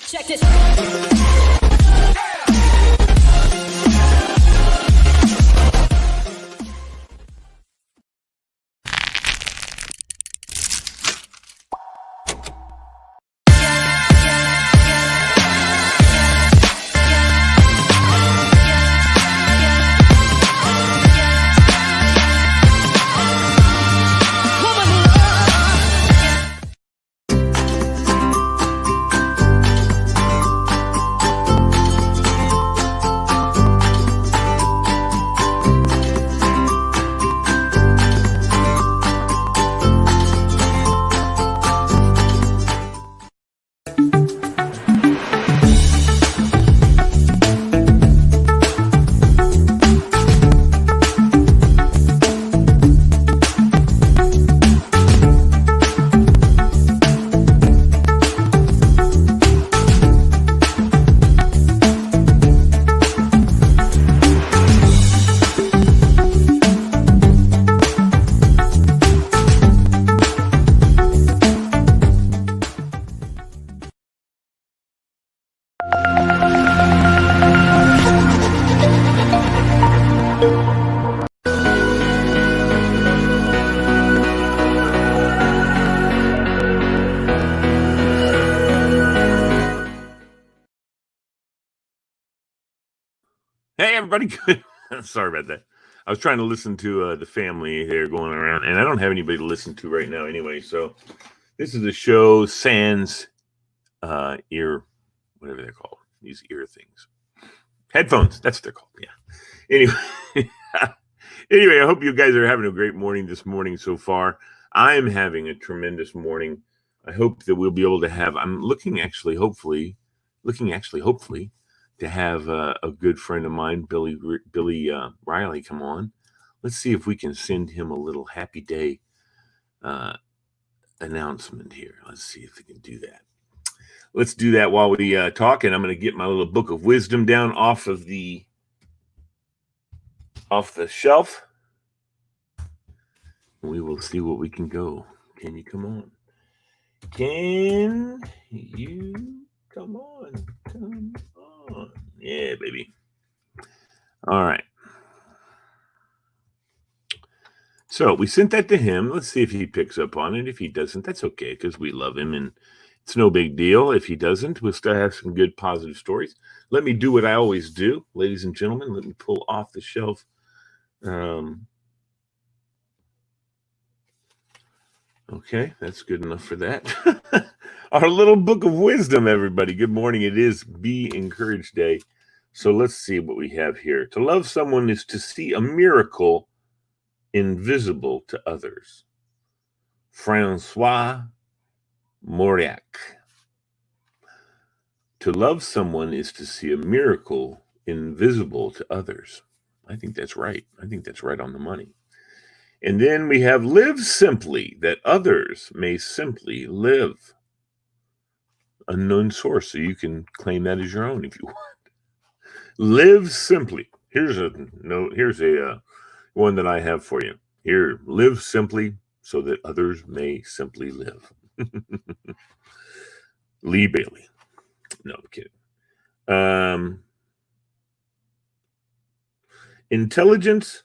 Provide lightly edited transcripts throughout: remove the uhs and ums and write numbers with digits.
Check this. Hey, everybody. Good. Sorry about that. I was trying to listen to the family here going around, and I don't have anybody to listen to right now anyway. So this is the show sans ear, whatever they're called. These ear things. Headphones. That's what they're called. Yeah. Anyway. Anyway, I hope you guys are having a great morning this morning so far. I am having a tremendous morning. I hope that we'll be able to have, I'm looking actually, hopefully, to have a good friend of mine, Billy Riley, come on. Let's see if we can send him a little happy day announcement here. Let's see if we can do that. Let's do that while we talk, and I'm going to get my little book of wisdom down off the shelf. We will see what we can go. Can you come on? Can you come on? Come on. Yeah, baby. All right. So we sent that to him. Let's see if he picks up on it. If he doesn't, that's okay because we love him and it's no big deal. If he doesn't, we'll still have some good positive stories. Let me do what I always do, ladies and gentlemen. Let me pull off the shelf. Okay, that's good enough for that. Our little book of wisdom, everybody. Good morning. It is Be Encouraged Day. So let's see what we have here. To love someone is to see a miracle invisible to others. Francois Mauriac. To love someone is to see a miracle invisible to others. I think that's right. I think that's right on the money. And then we have live simply, that others may simply live. Unknown source, so you can claim that as your own if you want. Live simply. Here's a one that I have for you. Here, live simply so that others may simply live. Lee Bailey. No, I'm kidding. Intelligence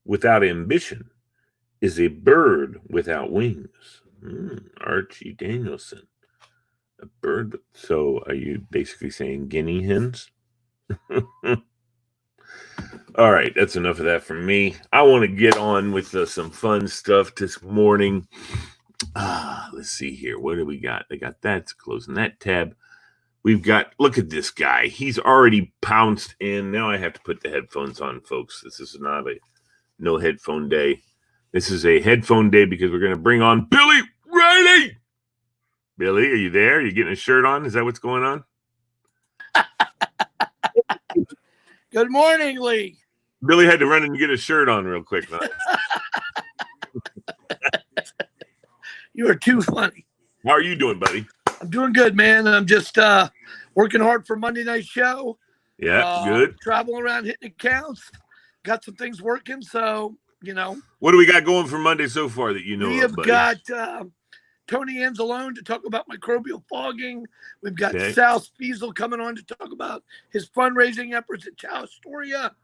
without ambition is a bird without wings. Archie Danielson. A bird. So are you basically saying guinea hens? All right, that's enough of that from me. I want to get on with some fun stuff this morning. Let's see here. What do we got? They got that. Closing that tab. We've got, look at this guy. He's already pounced in. Now I have to put the headphones on, folks. This is not a no headphone day. This is a headphone day because we're going to bring on Billy Riley. Billy, are you there? Are you getting a shirt on? Is that what's going on? Good morning, Lee. Billy had to run and get a shirt on real quick. You are too funny. How are you doing, buddy? I'm doing good, man. I'm just working hard for Monday night show. Yeah, good. Traveling around hitting accounts. Got some things working, so, you know. What do we got going for Monday so far that you know we have of, buddy? got, Tony Anzalone to talk about microbial fogging. We've got Okay. Sal Spiesel coming on to talk about his fundraising efforts at Chow Astoria.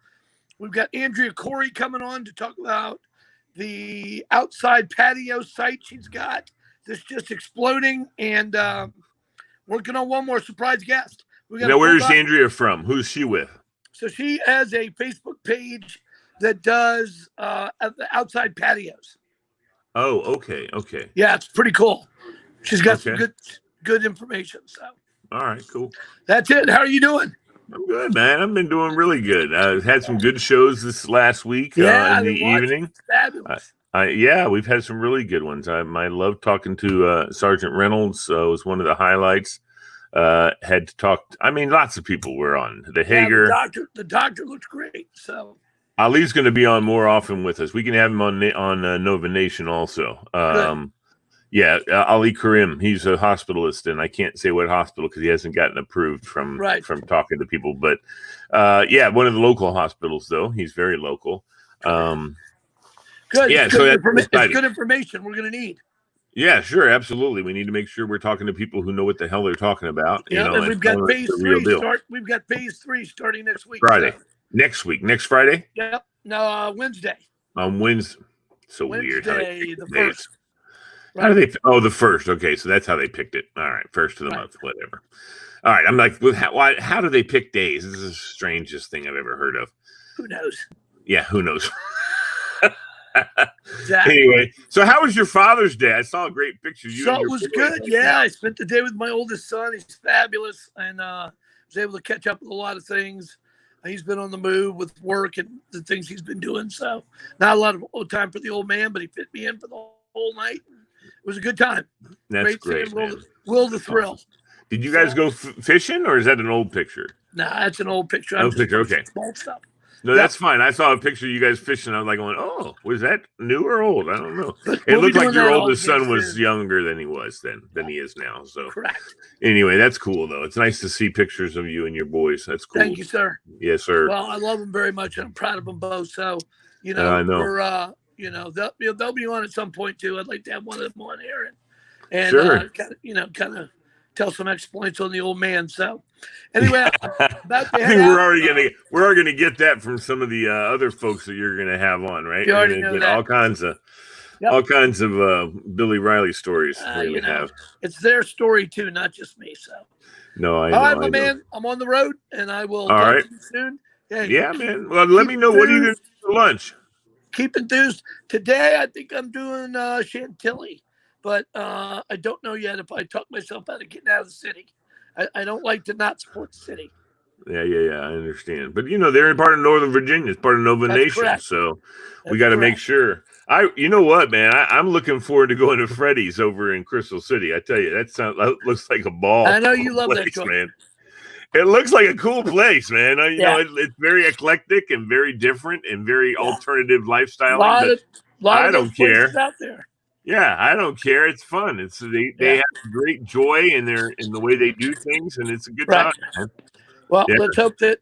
We've got Andrea Corey coming on to talk about the outside patio site she's got that's just exploding, and working on one more surprise guest. We got Now, where's Andrea from? Who's she with? So she has a Facebook page that does the outside patios. Oh, okay. Okay. Yeah, it's pretty cool. She's got some Okay. good information. So All right, cool. that's it. How are you doing? I'm good, man. I've been doing really good. I had some good shows this last week in the evening. Fabulous. Yeah, we've had some really good ones. I love talking to Sergeant Reynolds. It was one of the highlights. Had to talk. Lots of people were on. The Hager. The doctor looks great. So Ali's going to be on more often with us. We can have him on Nova Nation also. Yeah, Ali Karim. He's a hospitalist, and I can't say what hospital because he hasn't gotten approved from talking to people. But yeah, one of the local hospitals, though. He's very local. Good. Yeah, it's good information we're going to need. Yeah, sure, absolutely. We need to make sure we're talking to people who know what the hell they're talking about. Yeah, and we've got phase 3 We've got phase 3 starting next week. Friday. So. Next Friday? Yep. No, Wednesday. On Wednesday. So Wednesday, weird. The first. Right. How do they? Oh, the first. Okay, so that's how they picked it. All right, first of the month, whatever. All right, I'm like, how do they pick days? This is the strangest thing I've ever heard of. Who knows? Yeah, who knows? Exactly. Anyway, so how was your Father's Day? I saw a great picture. So it was good. Yeah, I spent the day with my oldest son. He's fabulous, and was able to catch up with a lot of things. He's been on the move with work and the things he's been doing. So not a lot of time for the old man, but he fit me in for the whole night. It was a good time. That's great. Will the thrill. Awesome. Did you guys go fishing, or is that an old picture? Nah, that's an old picture. Old picture. Okay. Old stuff. No, that's fine. I saw a picture of you guys fishing. I was like going, oh, was that new or old? I don't know. It looked like your oldest son was younger than he was than he is now. So correct. Anyway, that's cool, though. It's nice to see pictures of you and your boys. That's cool. Thank you, sir. Yes, sir. Well, I love them very much, and I'm proud of them both. So, I know. we're, they'll be on at some point, too. I'd like to have one of them on here and sure. kind of tell some exploits on the old man. So anyway, I think we're already gonna get that from some of the other folks that you're gonna have on, right? You already know that. All kinds of Billy Riley stories. Have. It's their story too, not just me. So no, I know. All right, my man. I'm on the road, and I will talk to you soon. Hey, yeah, man. Well, let me know what are you gonna do for lunch. Keep enthused. Today, I think I'm doing Chantilly. But I don't know yet if I talk myself out of getting out of the city. I don't like to not support the city. Yeah, I understand. But they're in part of Northern Virginia. It's part of Nova Nation, correct. So we got to make sure. You know what, man? I'm looking forward to going to Freddy's over in Crystal City. I tell you, that looks like a ball. I know you love that joint, man. It looks like a cool place, man. You know, it's very eclectic and very different and very alternative lifestyle. A lot I don't care. Out there. Yeah, I don't care. It's fun. They have great joy in the way they do things, and it's a good time. Well, let's hope the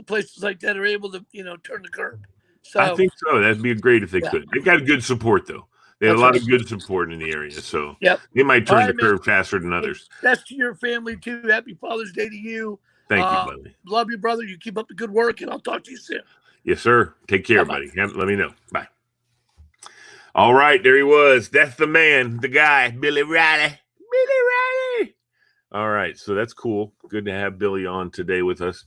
places like that are able to turn the curve. So I think so. That'd be great if they could. They've got good support though. They have a lot of good support in the area, so they might turn the curve faster than others. Best to your family too. Happy Father's Day to you. Thank you, buddy. Love you, brother. You keep up the good work, and I'll talk to you soon. Yes, sir. Take care, buddy. Let me know. Bye. All right, there he was. That's the man, the guy, Billy Riley. All right, so that's cool. Good to have Billy on today with us.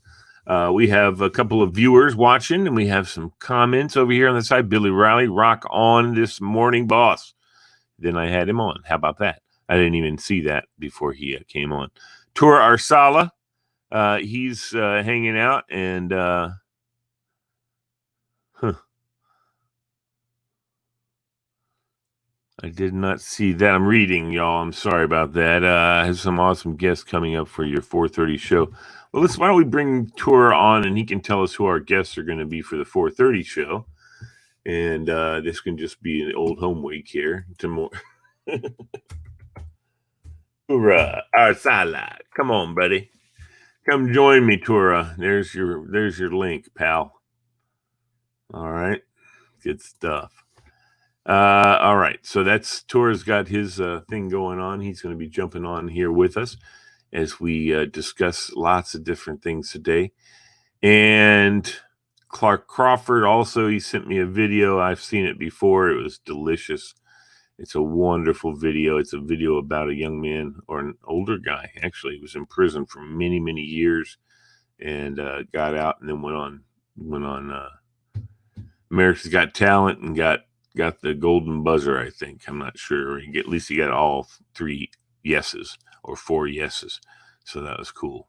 We have a couple of viewers watching, and we have some comments over here on the side. Billy Riley, rock on this morning, boss. Then I had him on. How about that? I didn't even see that before he came on. Tor Arsala, he's hanging out, and I did not see that. I'm reading, y'all. I'm sorry about that. I have some awesome guests coming up for your 4:30 show. Well, why don't we bring Tor on, and he can tell us who our guests are going to be for the 4:30 show. And this can just be an old home week here. Hoorah, Arsala. Come on, buddy. Come join me, Tora. There's your link, pal. All right. Good stuff. All right. So that's Tora's got his thing going on. He's going to be jumping on here with us as we discuss lots of different things today. And Clark Crawford also, he sent me a video. I've seen it before. It was delicious. It's a wonderful video. It's a video about a young man, or an older guy, actually. He was in prison for many, many years and got out and then went on America's Got Talent and got the golden buzzer, I think. I'm not sure. At least he got all 3 yeses or 4 yeses. So that was cool.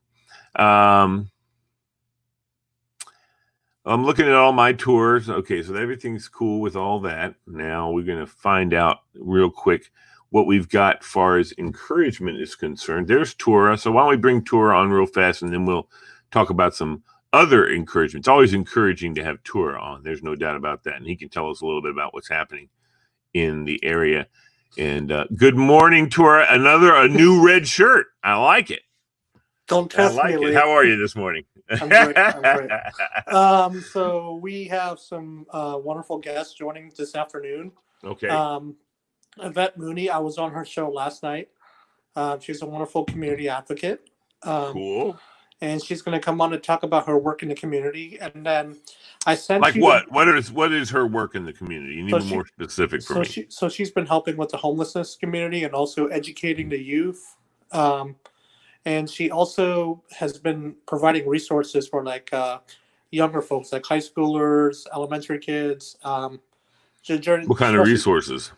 I'm looking at all my tours. Okay, so everything's cool with all that. Now we're going to find out real quick what we've got as far as encouragement is concerned. There's Tora. So why don't we bring Tora on real fast, and then we'll talk about some other encouragement. It's always encouraging to have Tora on. There's no doubt about that. And he can tell us a little bit about what's happening in the area. And good morning, Tora. A new red shirt. I like it. Don't test me, Lee. How are you this morning? I'm great. So we have some wonderful guests joining this afternoon. Okay. Yvette Mooney, I was on her show last night. She's a wonderful community advocate. Cool. And she's going to come on to talk about her work in the community. And then I sent like you what? What is her work in the community? You need to be more specific for me. So she's been helping with the homelessness community and also educating the youth. And she also has been providing resources for younger folks, like high schoolers, elementary kids. What kind of resources?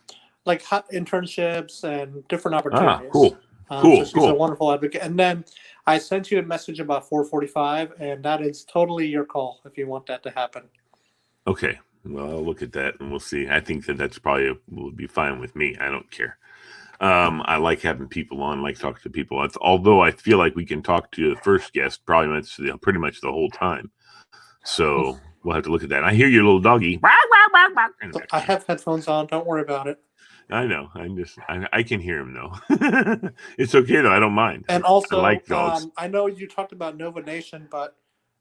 Like internships and different opportunities. Cool. So she's a wonderful advocate. And then I sent you a message about 445, and that is totally your call if you want that to happen. Okay. Well, I'll look at that and we'll see. I think that's probably will be fine with me. I don't care. I like having people on, like talking to people. Although I feel like we can talk to the first guest pretty much the whole time. So we'll have to look at that. I hear your little doggy. So I have headphones on. Don't worry about it. I know. I can hear him though. It's okay though. I don't mind. And also, I like dogs. I know you talked about Nova Nation, but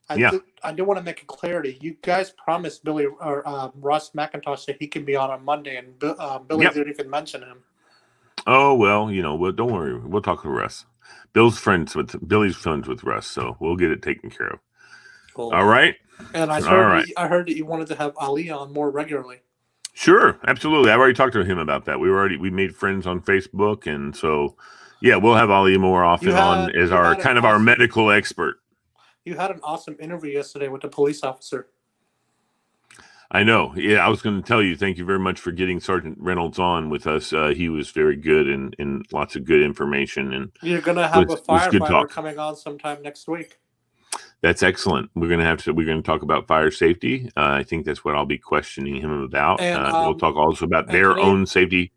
I do want to make a clarity. You guys promised Billy or Russ McIntosh that he can be on Monday, and Billy didn't even mention him. Oh well, don't worry. We'll talk to Russ. Billy's friends with Russ, so we'll get it taken care of. Cool. All right. And I heard that you wanted to have Ali on more regularly. Sure, absolutely. I've already talked to him about that. We made friends on Facebook, and so we'll have Ali more often on as our medical expert. You had an awesome interview yesterday with the police officer. I know. Yeah, I was going to tell you, thank you very much for getting Sergeant Reynolds on with us. He was very good and lots of good information. And you're going to have a firefighter coming on sometime next week. That's excellent. We're going to talk about fire safety. I think that's what I'll be questioning him about. And, we'll talk also about their own safety,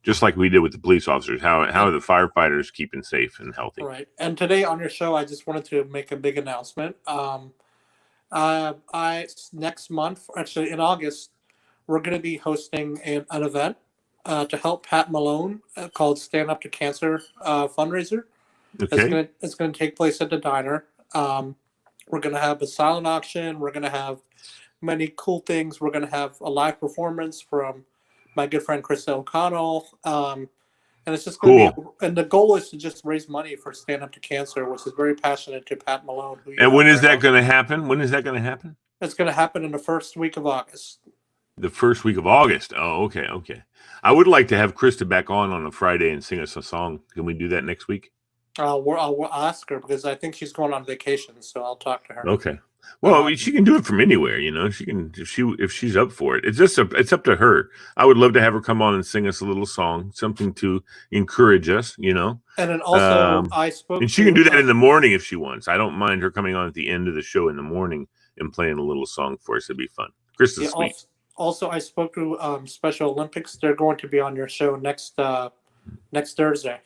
just like we did with the police officers. How are the firefighters keeping safe and healthy? Right. And today on your show, I just wanted to make a big announcement. Next month, actually in August, we're going to be hosting an event to help Pat Malone called Stand Up to Cancer fundraiser. Okay. It's going to take place at the diner. We're going to have a silent auction. We're going to have many cool things. We're going to have a live performance from my good friend Chris O'Connell. And it's just going to be, and the goal is to just raise money for Stand Up to Cancer, which is very passionate to Pat Malone. And when is that going to happen? It's going to happen in the first week of August. The first week of August. Oh, okay. I would like to have Krista back on a Friday and sing us a song. Can we do that next week? I'll ask her because I think she's going on vacation, so I'll talk to her. Okay. Well, she can do it from anywhere, She can if she's up for it. It's up to her. I would love to have her come on and sing us a little song, something to encourage us, And then also, I spoke. And she can do that in the morning if she wants. I don't mind her coming on at the end of the show in the morning and playing a little song for us. It'd be fun. Krista's sweet. Also, I spoke to Special Olympics. They're going to be on your show next Thursday.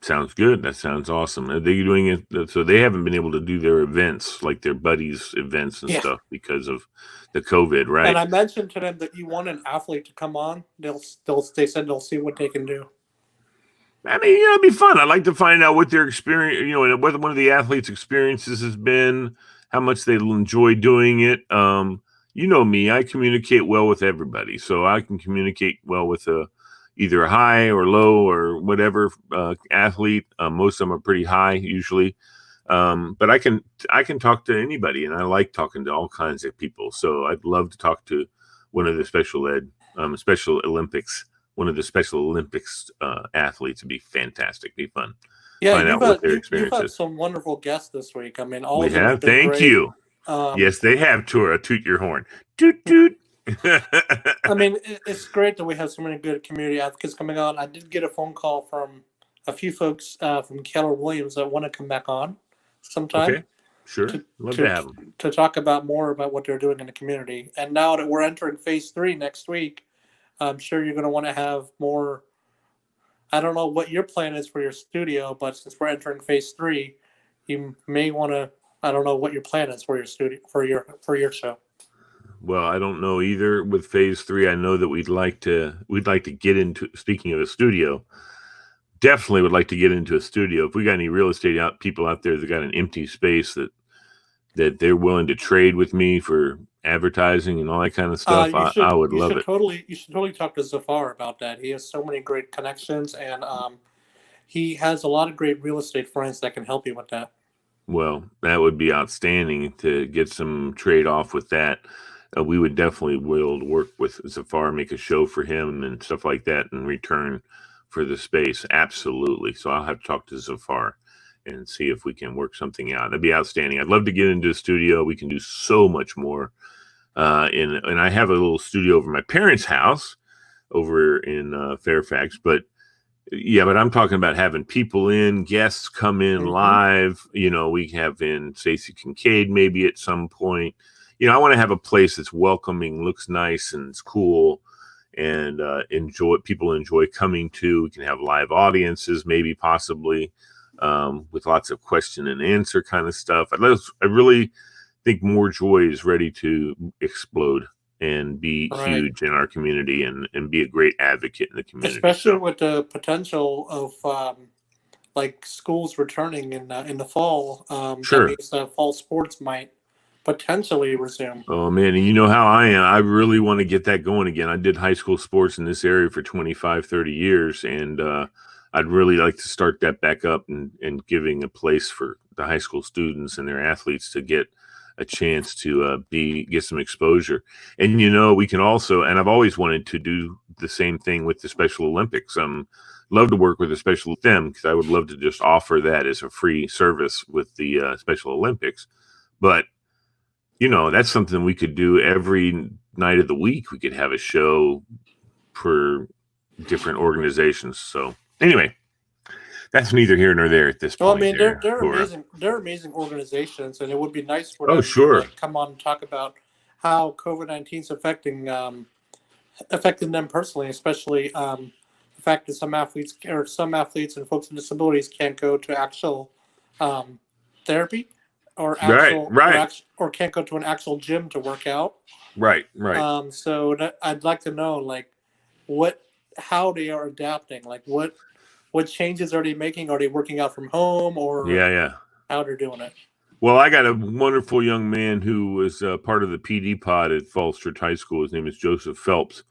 Sounds good. That sounds awesome. Are they doing it? So they haven't been able to do their events, like their buddies' events and stuff, because of the COVID, right? And I mentioned to them that you want an athlete to come on. They said they'll see what they can do. I mean, it'd be fun. I'd like to find out what their experience, what one of the athletes' experiences has been, how much they enjoy doing it. you know me, I communicate well with everybody. So I can communicate well with either a high or low or whatever athlete. Most of them are pretty high usually. But I can talk to anybody, and I like talking to all kinds of people. So I'd love to talk to one of the Special Olympics, one of the Special Olympics athletes. Would be fantastic, be fun. Yeah, Find out what their experience you've had is. some wonderful guests this week. I mean, all We of them have. been Thank great. you. Yes, they have. Toot your horn. Toot toot. I mean, it's great that we have so many good community advocates coming on. I did get a phone call from a few folks from Keller Williams that want to come back on sometime. Okay, sure. Love to have them. To talk about more about what they're doing in the community. And now that we're entering phase 3 next week, I'm sure you're going to want to have more. I don't know what your plan is for your studio, but since we're entering phase 3, you may want to. I don't know what your plan is for your studio for your show. Well, I don't know either. With phase 3, I know that we'd like to get into. Speaking of a studio, definitely would like to get into a studio. If we got any real estate people out there that got an empty space that they're willing to trade with me for advertising and all that kind of stuff, I would love it. You should totally talk to Zafar about that. He has so many great connections, and he has a lot of great real estate friends that can help you with that. Well, that would be outstanding to get some trade off with that. We would definitely will work with Zafar, make a show for him and stuff like that in return for the space. Absolutely. So I'll have to talk to Zafar and see if we can work something out. That'd be outstanding. I'd love to get into a studio. We can do so much more. And I have a little studio over my parents' house over in Fairfax, but I'm talking about having people in, guests come in live. You know, we have in Stacey Kincaid maybe at some point. You know, I want to have a place that's welcoming, looks nice, and it's cool, and people enjoy coming to. We can have live audiences, maybe possibly, with lots of question and answer kind of stuff. I really think More Joy is ready to explode and be huge in our community and be a great advocate in the community. Especially with the potential of like schools returning in the fall. Sure. That means that fall sports might potentially resume. Oh man, and you know how I am. I really want to get that going again. I did high school sports in this area for 25, 30 years, and I'd really like to start that back up and giving a place for the high school students and their athletes to get a chance to get some exposure. And you know, we can also, and I've always wanted to do the same thing with the Special Olympics. Love to work with them because I would love to just offer that as a free service with the Special Olympics. But you know, that's something we could do every night of the week. We could have a show for different organizations. So anyway, that's neither here nor there at this point. Well, I mean, they're amazing. They're amazing organizations, and it would be nice for them to come on and talk about how COVID-19 is affecting them personally, especially the fact that some athletes and folks with disabilities can't go to actual therapy or or can't go to an actual gym to work out. Right. So I'd like to know, like, how they are adapting, like what changes are they making? Are they working out from home, or how they're doing it? Well, I got a wonderful young man who was part of the PD pod at Falls Church High School. His name is Joseph Phelps,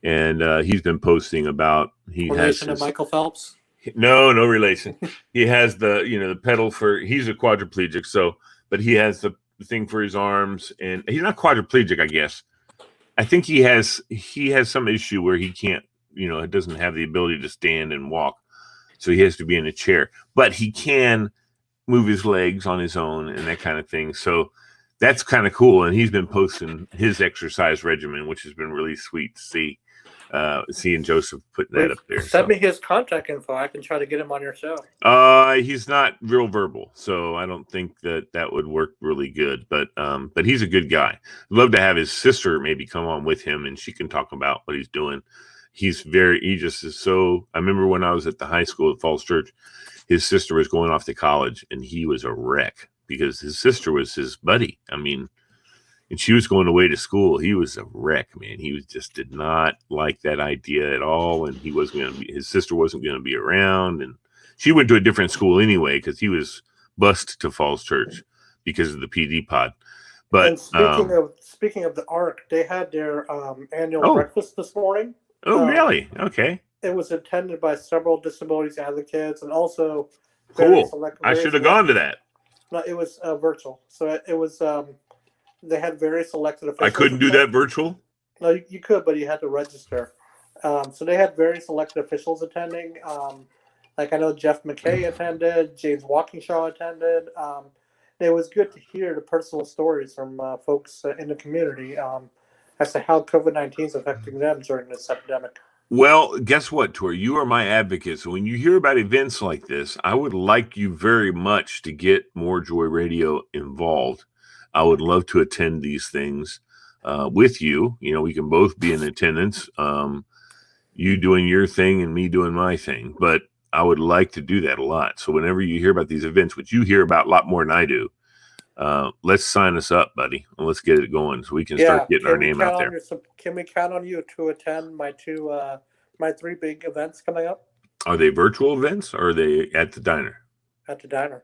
and he's been posting about relation to Michael Phelps. No relation. He has the pedal for. He's a quadriplegic, but he has the thing for his arms, and he's not quadriplegic, I guess. I think he has some issue where he can't, doesn't have the ability to stand and walk, so he has to be in a chair. But he can move his legs on his own and that kind of thing. So that's kind of cool. And he's been posting his exercise regimen, which has been really sweet to see. Seeing Joseph putting that up there. Send me his contact info. I can try to get him on your show. He's not real verbal, so I don't think that would work really good. But he's a good guy. I'd love to have his sister maybe come on with him, and she can talk about what he's doing. He just is so. I remember when I was at the high school at Falls Church, his sister was going off to college, and he was a wreck because his sister was his buddy. I mean. And she was going away to school. He was a wreck, man. He just did not like that idea at all. And his sister wasn't going to be around. And she went to a different school anyway, because he was bused to Falls Church because of the PD pod. But And speaking of the ARC, they had their annual Oh. breakfast this morning. Really? Okay. It was attended by several disabilities advocates and also Cool. I should have gone to that. No, it was virtual. So it was they had various elected officials. I couldn't do that virtual? No, you could, but you had to register. So they had various elected officials attending. Like I know Jeff McKay attended, James Walkingshaw attended. It was good to hear the personal stories from folks in the community as to how COVID-19 is affecting them during this epidemic. Well, guess what, Tor? You are my advocate. So when you hear about events like this, I would like you very much to get More Joy Radio involved. I would love to attend these things with you. You know, we can both be in attendance. You doing your thing and me doing my thing. But I would like to do that a lot. So whenever you hear about these events, which you hear about a lot more than I do, let's sign us up, buddy, and let's get it going so we can start getting our name out there. Can we count on you to attend my three big events coming up? Are they virtual events or are they at the diner? At the diner.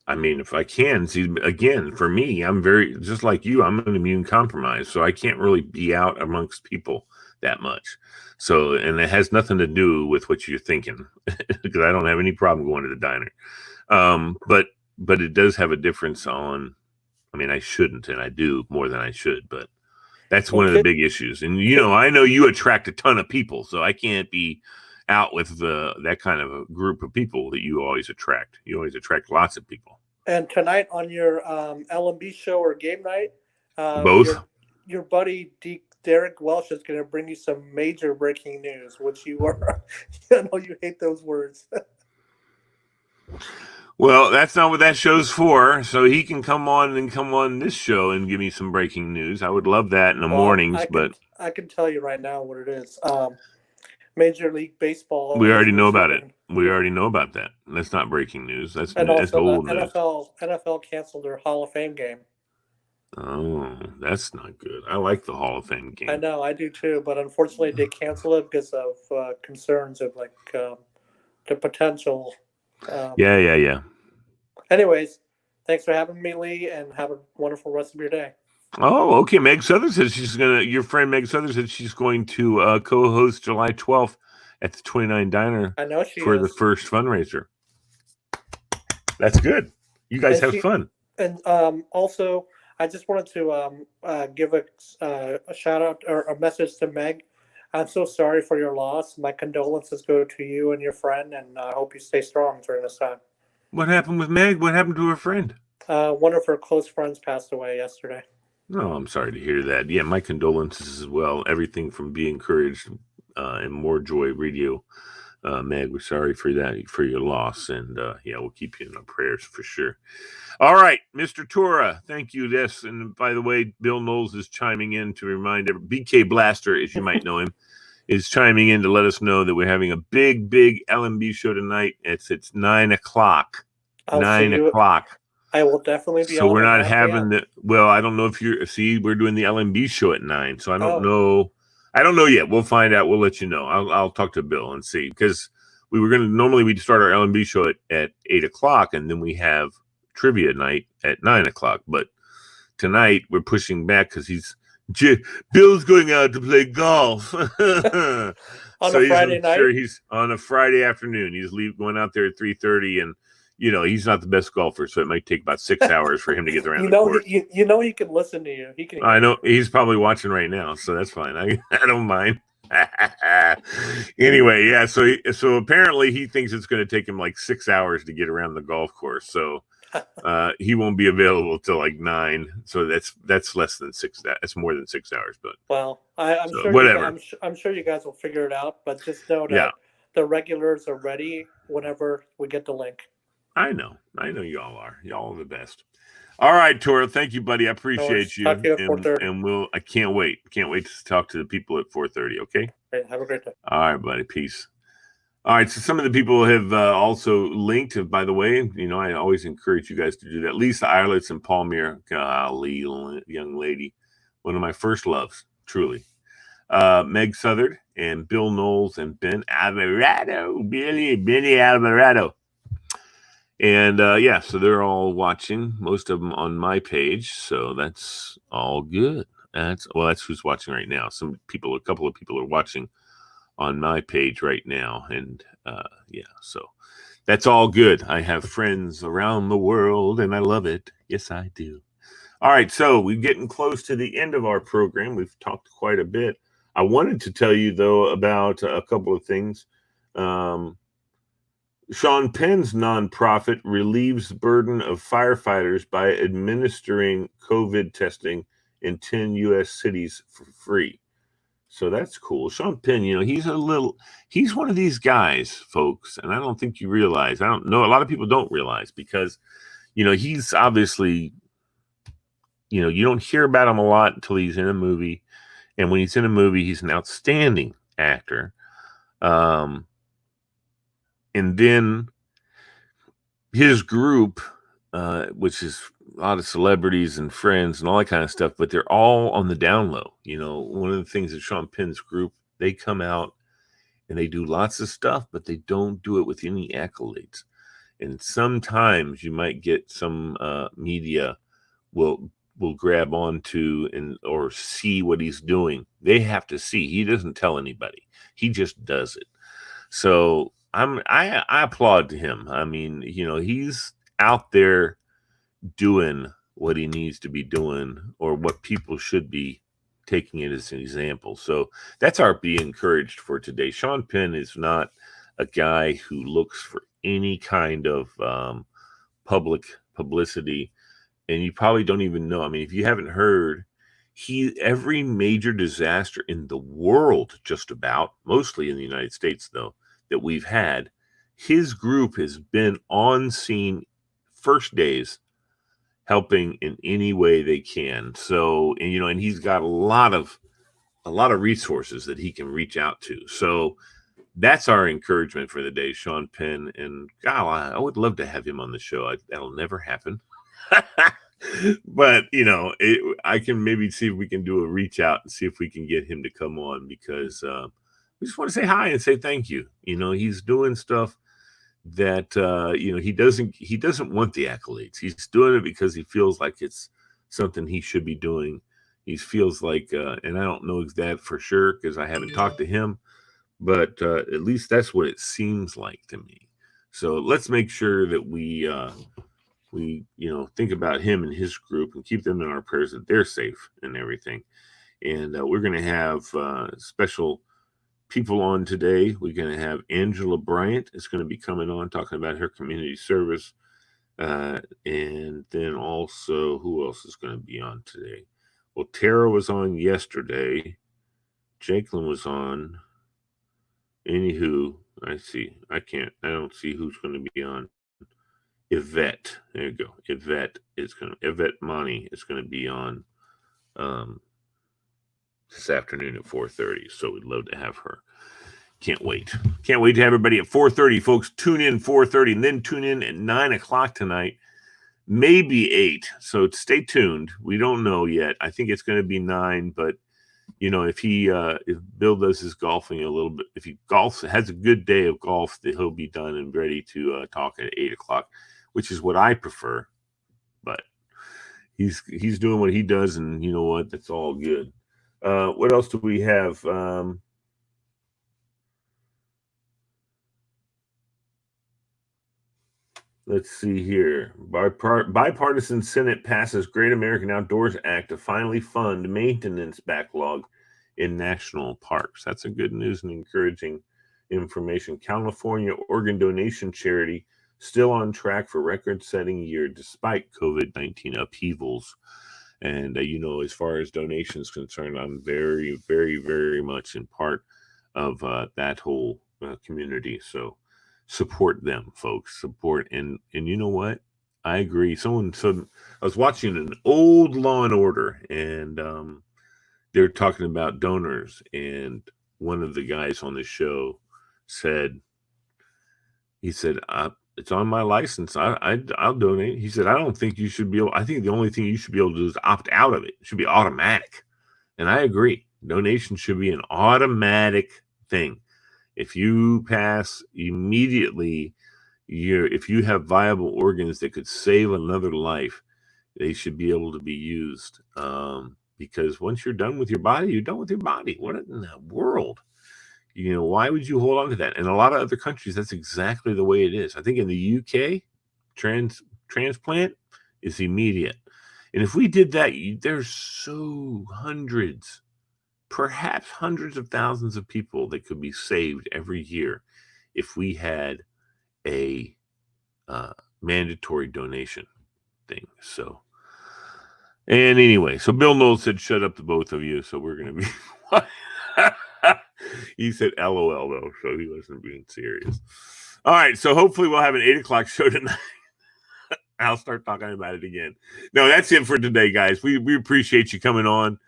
I mean, if I can, see, again, for me, I'm very, just like you, I'm an immune compromised, so I can't really be out amongst people that much. So, and it has nothing to do with what you're thinking, because I don't have any problem going to the diner. But it does have a difference on, I mean, I shouldn't, and I do more than I should, but that's one of the big issues. And, you know, I know you attract a ton of people, so I can't be out with that kind of a group of people that you always attract. You always attract lots of people. And tonight on your LMB show or game night, both your buddy Derek Welsh is going to bring you some major breaking news, which you are. I know you hate those words. Well, that's not what that show's for. So he can come on this show and give me some breaking news. I would love that in the mornings. I can tell you right now what it is. Major League Baseball. We already know about it. We already know about that. That's not breaking news. That's old news. NFL canceled their Hall of Fame game. Oh, that's not good. I like the Hall of Fame game. I know, I do too, but unfortunately they canceled it because of concerns of like the potential. Yeah. Anyways, thanks for having me, Lee, and have a wonderful rest of your day. Oh, okay. Meg Southern says your friend Meg Southern said she's going to co-host July 12th at the 29 Diner. I know she for the first fundraiser. That's good. You guys have fun. And also, I just wanted to give a shout out or a message to Meg. I'm so sorry for your loss. My condolences go to you and your friend, and I hope you stay strong during this time. What happened with Meg? What happened to her friend? One of her close friends passed away yesterday. Oh, I'm sorry to hear that. Yeah, my condolences as well. Everything from Be Encouraged and More Joy Radio. Meg, we're sorry for that, for your loss. And we'll keep you in our prayers for sure. All right, Mr. Tora, thank you. Yes, and by the way, Bill Knowles is chiming in to remind BK Blaster, as you might know him, is chiming in to let us know that we're having a big LMB show tonight. It's 9 o'clock. 9 o'clock. I will definitely be. So we're not having the. Well, I don't know if we're doing the LMB show at 9. So I don't know. I don't know yet. We'll find out. We'll let you know. I'll talk to Bill and see, because we were going to normally we'd start our LMB show at 8 o'clock, and then we have trivia night at 9 o'clock. But tonight we're pushing back because Bill's going out to play golf. On a Friday night. Sure, he's on a Friday afternoon. He's going out there at 3:30, and he's not the best golfer, so it might take about 6 hours for him to get around the course. He can listen to you. I know he's probably watching right now, so that's fine. I don't mind. Anyway, yeah. So apparently he thinks it's going to take him like 6 hours to get around the golf course. So he won't be available till like 9. So that's less than 6. That's more than 6 hours. But I'm sure whatever. I'm sure you guys will figure it out. But just know that the regulars are ready whenever we get the link. I know y'all are. Y'all are the best. All right, Tora. Thank you, buddy. I appreciate you. Talk to you at 4:30. And I can't wait. Can't wait to talk to the people at 4:30. Okay. Have a great day. All right, buddy. Peace. All right. So some of the people have also linked. By the way, I always encourage you guys to do that. Lisa Eilitz and Palmyra, golly, young lady, one of my first loves, truly. Meg Southard and Bill Knowles and Ben Alvarado, Billy Alvarado. And yeah, so they're all watching, most of them on my page. So that's all good. That's who's watching right now. A couple of people are watching on my page right now. And yeah, so that's all good. I have friends around the world and I love it. Yes, I do. All right, so we're getting close to the end of our program. We've talked quite a bit. I wanted to tell you, though, about a couple of things. Sean Penn's nonprofit relieves the burden of firefighters by administering COVID testing in 10 U.S. cities for free. So that's cool. Sean Penn, he's one of these guys, folks, and I don't think you realize. I don't know. A lot of people don't realize because, he's obviously, you don't hear about him a lot until he's in a movie. And when he's in a movie, he's an outstanding actor. And then his group, which is a lot of celebrities and friends and all that kind of stuff, but they're all on the down low. One of the things that Sean Penn's group, they come out and they do lots of stuff, but they don't do it with any accolades. And sometimes you might get some media will grab onto or see what he's doing. They have to see. He doesn't tell anybody. He just does it. So I applaud to him. I mean, he's out there doing what he needs to be doing or what people should be taking it as an example. So that's our be encouraged for today. Sean Penn is not a guy who looks for any kind of public publicity. And you probably don't even know. I mean, if you haven't heard, every major disaster in the world, just about, mostly in the United States, though, that we've had, his group has been on scene first days, helping in any way they can. So, and he's got a lot of resources that he can reach out to. So that's our encouragement for the day, Sean Penn. And God, I would love to have him on the show. That'll never happen. But I can maybe see if we can do a reach out and see if we can get him to come on, because we just want to say hi and say thank you. He's doing stuff that he doesn't want the accolades. He's doing it because he feels like it's something he should be doing. He feels like, and I don't know that for sure because I haven't talked to him, but at least that's what it seems like to me. So let's make sure that we think about him and his group and keep them in our prayers that they're safe and everything. And we're going to have special people on today. We're going to have Angela Bryant is going to be coming on talking about her community service. And then also, who else is going to be on today? Well, Tara was on yesterday. Jacqueline was on. Anywho, I don't see who's going to be on. Yvette, there you go. Yvette Monty is going to be on this afternoon at 4:30. So we'd love to have her. Can't wait to have everybody at 4:30, folks. Tune in 4:30 and then tune in at 9:00 tonight, maybe 8. So stay tuned. We don't know yet. I think it's going to be 9, but if Bill does his golfing a little bit, if he has a good day of golf, that he'll be done and ready to talk at 8:00. Which is what I prefer, but he's doing what he does, and you know what? That's all good. What else do we have? Let's see here. Bipartisan Senate passes Great American Outdoors Act to finally fund maintenance backlog in national parks. That's a good news and encouraging information. California organ donation charity still on track for record-setting year despite COVID-19 upheavals. And, as far as donations concerned, I'm very, very, very much in part of that whole community. So support them, folks. Support. And you know what? I agree. Someone said, I was watching an old Law and Order, and they're talking about donors. And one of the guys on the show said, it's on my license. I'll donate. He said, I don't think you should be able. I think the only thing you should be able to do is opt out of it. It should be automatic. And I agree. Donation should be an automatic thing. If you pass immediately, if you have viable organs that could save another life, they should be able to be used. Because once you're done with your body, you're done with your body. What in the world? Why would you hold on to that? In a lot of other countries, that's exactly the way it is. I think in the UK, transplant is immediate. And if we did that, there's hundreds, perhaps hundreds of thousands of people that could be saved every year if we had a mandatory donation thing. So, and anyway, so Bill Knowles said, shut up to both of you. So we're going to be, he said LOL though. So he wasn't being serious. All right. So hopefully we'll have an 8:00 show tonight. I'll start talking about it again. No, that's it for today, guys. We appreciate you coming on.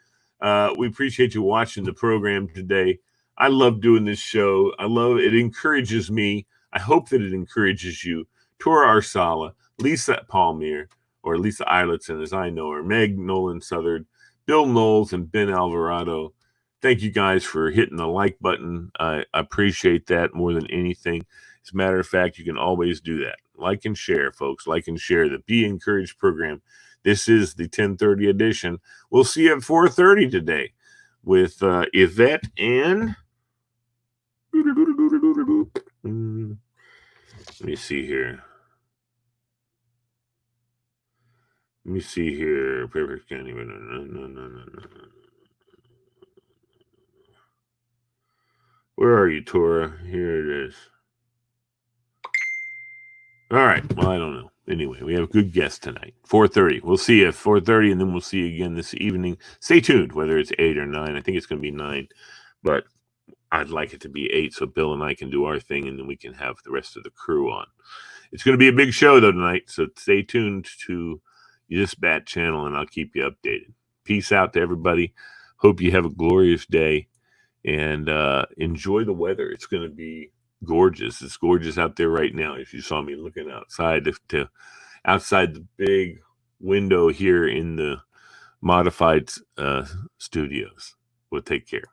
We appreciate you watching the program today. I love doing this show. I love it. It encourages me. I hope that it encourages you. Tora Arsala, Lisa Palmier, or Lisa Eilertson, as I know her, Meg Nolan Southard, Bill Knowles, and Ben Alvarado. Thank you guys for hitting the like button. I appreciate that more than anything. As a matter of fact, you can always do that. Like and share, folks. Like and share the Be Encouraged program. This is the 10:30 edition. We'll see you at 4:30 today with Yvette and... Let me see here. Perfect County. No. Where are you, Tora? Here it is. All right. Well, I don't know. Anyway, we have a good guest tonight. 4:30. We'll see you at 4:30, and then we'll see you again this evening. Stay tuned, whether it's 8 or 9. I think it's going to be 9, but I'd like it to be 8 so Bill and I can do our thing, and then we can have the rest of the crew on. It's going to be a big show, though, tonight, so stay tuned to this Bat channel, and I'll keep you updated. Peace out to everybody. Hope you have a glorious day, and enjoy the weather. It's going to be gorgeous. It's gorgeous out there right now. If you saw me looking outside outside the big window here in the modified studios. We'll take care.